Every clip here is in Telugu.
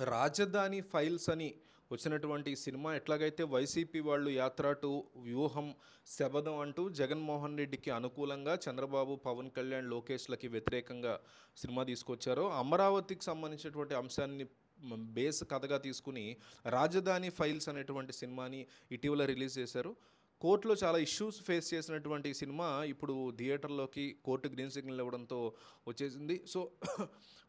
రాజధాని ఫైల్స్ అని వచ్చినటువంటి ఈ సినిమా ఎట్లాగైతే వైసీపీ వాళ్ళు యాత్ర టు వ్యూహం శబదం అంటూ జగన్మోహన్ రెడ్డికి అనుకూలంగా చంద్రబాబు పవన్ కళ్యాణ్ లోకేష్లకి వ్యతిరేకంగా సినిమా తీసుకొచ్చారో అమరావతికి సంబంధించినటువంటి అంశాన్ని బేస్ కథగా తీసుకుని రాజధాని ఫైల్స్ అనేటువంటి సినిమాని ఇటీవల రిలీజ్ చేశారు. కోర్టులో చాలా ఇష్యూస్ ఫేస్ చేసినటువంటి ఈ సినిమా ఇప్పుడు థియేటర్లోకి కోర్టు గ్రీన్ సిగ్నల్ ఇవ్వడంతో వచ్చేసింది. సో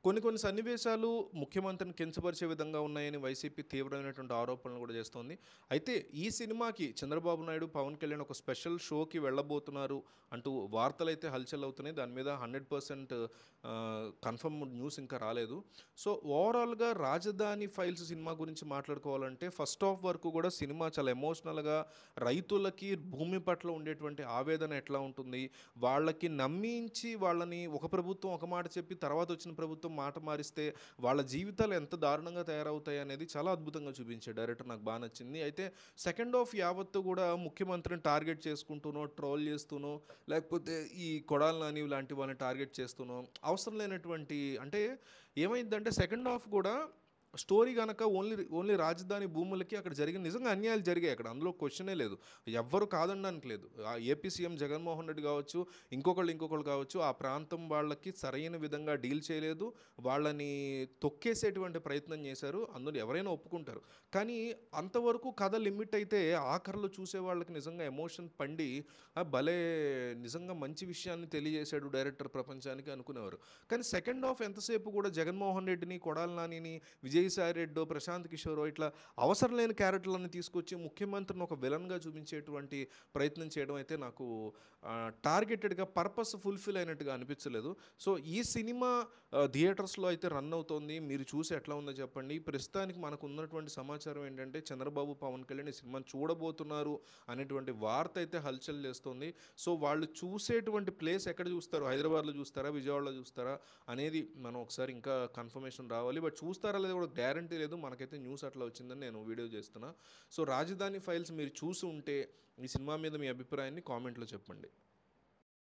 కొన్ని సన్నివేశాలు ముఖ్యమంత్రిని కించపరిచే విధంగా ఉన్నాయని వైసీపీ తీవ్రమైనటువంటి ఆరోపణలు కూడా చేస్తోంది. అయితే ఈ సినిమాకి చంద్రబాబు నాయుడు పవన్ కళ్యాణ్ ఒక స్పెషల్ షోకి వెళ్ళబోతున్నారు అంటూ వార్తలైతే హల్చల్ అవుతున్నాయి. దాని మీద 100% కన్ఫర్మ్ న్యూస్ ఇంకా రాలేదు. సో ఓవరాల్గా రాజధాని ఫైల్స్ సినిమా గురించి మాట్లాడుకోవాలంటే ఫస్ట్ హాఫ్ వరకు కూడా సినిమా చాలా ఎమోషనల్గా రైతులకి భూమి పట్ల ఉండేటువంటి ఆవేదన ఎట్లా ఉంటుంది, వాళ్ళకి నమ్మించి వాళ్ళని ఒక ప్రభుత్వం ఒక మాట చెప్పి తర్వాత వచ్చిన ప్రభుత్వం మాట మారిస్తే వాళ్ళ జీవితాలు ఎంత దారుణంగా తయారవుతాయి అనేది చాలా అద్భుతంగా చూపించాడు డైరెక్టర్. నాకు బాగా నచ్చింది. అయితే సెకండ్ హాఫ్ యావత్తు కూడా ముఖ్యమంత్రిని టార్గెట్ చేసుకుంటూనో ట్రోల్ చేస్తూనో లేకపోతే ఈ కొడాలి నాని లాంటి వాళ్ళని టార్గెట్ చేస్తూనో అవసరం లేనటువంటి అంటే ఏమైందంటే సెకండ్ హాఫ్ కూడా స్టోరీ కనుక ఓన్లీ రాజధాని భూములకి అక్కడ జరిగిన నిజంగా అన్యాయాలు జరిగాయి అక్కడ, అందులో క్వశ్చనే లేదు, ఎవ్వరు కాదనడానికి లేదు. ఆ ఏపీ సీఎం జగన్మోహన్ రెడ్డి కావచ్చు, ఇంకొకళ్ళు కావచ్చు, ఆ ప్రాంతం వాళ్ళకి సరైన విధంగా డీల్ చేయలేదు, వాళ్ళని తొక్కేసేటువంటి ప్రయత్నం చేశారు. అందులో ఎవరైనా ఒప్పుకుంటారు. కానీ అంతవరకు కథ లిమిట్ అయితే ఆఖరిలో చూసే వాళ్ళకి నిజంగా ఎమోషన్ పండి భలే నిజంగా మంచి విషయాన్ని తెలియజేశాడు డైరెక్టర్ ప్రపంచానికి అనుకునేవారు. కానీ సెకండ్ హాఫ్ ఎంతసేపు కూడా జగన్మోహన్ రెడ్డిని, కొడాలి నానిని, విజయసాయి రెడ్డో, ప్రశాంత్ కిషోరో ఇట్లా అవసరం లేని క్యారెక్టర్లను తీసుకొచ్చి ముఖ్యమంత్రిని ఒక విలన్గా చూపించేటువంటి ప్రయత్నం చేయడం అయితే నాకు టార్గెటెడ్గా పర్పస్ ఫుల్ఫిల్ అయినట్టుగా అనిపించలేదు. సో ఈ సినిమా థియేటర్స్లో అయితే రన్ అవుతోంది. మీరు చూసి ఎట్లా ఉందో చెప్పండి. ప్రస్తుతానికి మనకు ఉన్నటువంటి సమాచారం ఏంటంటే చంద్రబాబు పవన్ కళ్యాణ్ ఈ సినిమాని చూడబోతున్నారు అనేటువంటి వార్త అయితే హల్చల్ చేస్తుంది. సో వాళ్ళు చూసేటువంటి ప్లేస్ ఎక్కడ చూస్తారు, హైదరాబాద్లో చూస్తారా, విజయవాడలో చూస్తారా అనేది మనం ఒకసారి ఇంకా కన్ఫర్మేషన్ రావాలి. బట్ చూస్తారా లేదా కూడా గ్యారంటీ లేదు. మనకైతే న్యూస్ అట్లా వచ్చిందని నేను వీడియో చేస్తున్నా. సో రాజధాని ఫైల్స్ మీరు చూసి ఉంటే ఈ సినిమా మీద మీ అభిప్రాయాన్ని కామెంట్లో చెప్పండి.